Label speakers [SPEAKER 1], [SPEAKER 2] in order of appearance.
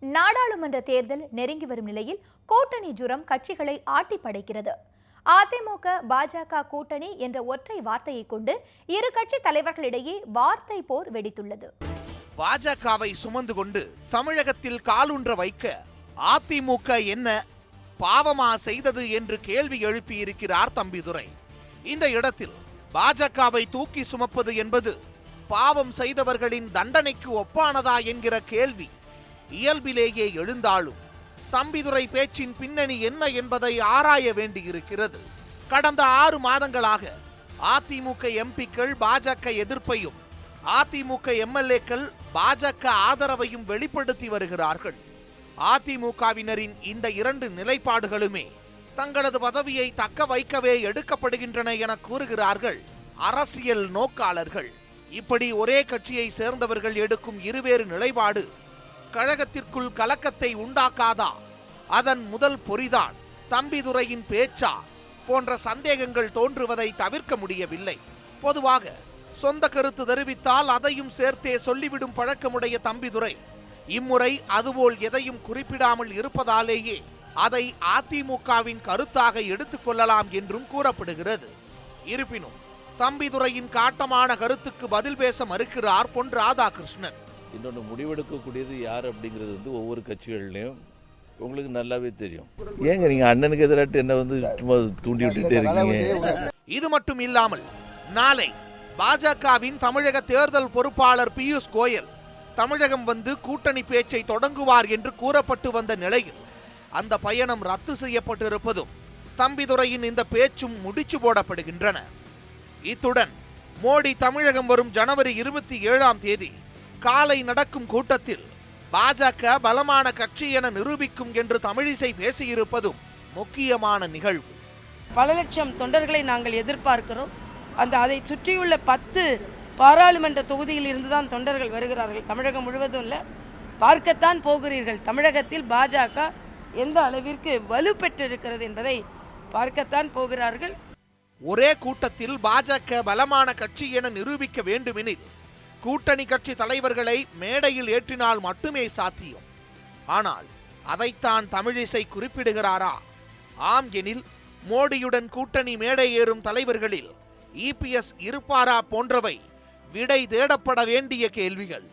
[SPEAKER 1] நாடாளுமன்ற தேர்தல் நெருங்கி வரும் நிலையில் கூட்டணி ஜுரம் கட்சிகளை ஆட்டி படைக்கிறது. அதிமுக பாஜக கூட்டணி என்ற ஒற்றை வார்த்தையை கொண்டு இரு கட்சி தலைவர்களிடையே வார்த்தை போர் வெடித்துள்ளது.
[SPEAKER 2] பாஜகவை சுமந்து கொண்டு தமிழகத்தில் காலூன்ற வைக்க அதிமுக என்ன பாவமா செய்தது என்று கேள்வி எழுப்பியிருக்கிறார் தம்பிதுரை. இந்த இடத்தில் பாஜகவை தூக்கி சுமப்பது என்பது பாவம் செய்தவர்களின் தண்டனைக்கு ஒப்பானதா என்கிற கேள்வி இயல்பிலேயே எழுந்தாலும் தம்பிதுரை பேச்சின் பின்னணி என்ன என்பதை ஆராய வேண்டியிருக்கிறது. கடந்த 6 மாதங்களாக அதிமுக எம்பிக்கள் பாஜக எதிர்ப்பையும் அதிமுக எம்எல்ஏக்கள் பாஜக ஆதரவையும் வெளிப்படுத்தி வருகிறார்கள். அதிமுகவினரின் இந்த 2 நிலைப்பாடுகளுமே தங்களது பதவியை தக்க வைக்கவே எடுக்கப்படுகின்றன என கூறுகிறார்கள் அரசியல் நோக்காளர்கள். இப்படி ஒரே கட்சியை சேர்ந்தவர்கள் எடுக்கும் இருவேறு நிலைப்பாடு கழகத்திற்குள் கலக்கத்தை உண்டாக்காதா, அதன் முதல் பொறிதான் தம்பிதுரையின் பேச்சா போன்ற சந்தேகங்கள் தோன்றுவதை தவிர்க்க முடியவில்லை. பொதுவாக சொந்த கருத்து தெரிவித்தால் அதையும் சேர்த்தே சொல்லிவிடும் பழக்கமுடைய தம்பிதுரை இம்முறை அதுபோல் எதையும் குறிப்பிடாமல் இருப்பதாலேயே அதை அதிமுகவின் கருத்தாக எடுத்துக் கொள்ளலாம் என்றும் கூறப்படுகிறது. இருப்பினும் தம்பிதுரையின் காட்டமான கருத்துக்கு பதில் பேச மறுக்கிறார் பொன் ராதாகிருஷ்ணன்.
[SPEAKER 3] இன்னொன்று, முடிவெடுக்கக்கூடியது யார் அப்படிங்கிறது ஒவ்வொரு கட்சிகள்லையும் உங்களுக்கு நல்லாவே தெரியும். ஏங்க நீங்க அண்ணனுக்கு எதிராட்டு என்ன சும்மா தூண்டி விட்டுட்டே இருக்கீங்க?
[SPEAKER 2] இது மட்டும் இல்லாமல் நாளை பாஜகவின் தமிழக தேர்தல் பொறுப்பாளர் பியூஷ் கோயல் தமிழகம் வந்து கூட்டணி பேச்சை தொடங்குவார் என்று கூறப்பட்டு வந்த நிலையில் அந்த பயணம் ரத்து செய்யப்பட்டிருப்பதும் தம்பிதுரையின் இந்த பேச்சும் முடிச்சு போடப்படுகின்றன. இத்துடன் மோடி தமிழகம் வரும் ஜனவரி 27ஆம் தேதி காலை நடக்கும் கூட்டத்தில் பாஜக பலமான கட்சி என நிரூபிக்கும் என்று தமிழிசை பேசியிருப்பதும் முக்கியமான நிகழ்வு.
[SPEAKER 4] பல லட்சம் தொண்டர்களை நாங்கள் எதிர்பார்க்கிறோம். அதை சுற்றியுள்ள 10 பாராளுமன்ற தொகுதியில் இருந்துதான் தொண்டர்கள் வருகிறார்கள். தமிழகம் முழுவதும் இல்லை, பார்க்கத்தான் போகிறீர்கள். தமிழகத்தில் பாஜக எந்த அளவிற்கு வலு பெற்றிருக்கிறது என்பதை பார்க்கத்தான் போகிறார்கள்.
[SPEAKER 2] ஒரே கூட்டத்தில் பாஜக பலமான கட்சி என நிரூபிக்க வேண்டுமெனில் கூட்டணி கட்சி தலைவர்களை மேடையில் ஏற்றினால் மட்டுமே சாத்தியம். ஆனால் அதைத்தான் தமிழிசை குறிப்பிடுகிறாரா? ஆம் எனில் மோடியுடன் கூட்டணி மேடை ஏறும் தலைவர்களில் இபிஎஸ் இருப்பாரா போன்றவை விடை தேடப்பட வேண்டிய கேள்விகள்.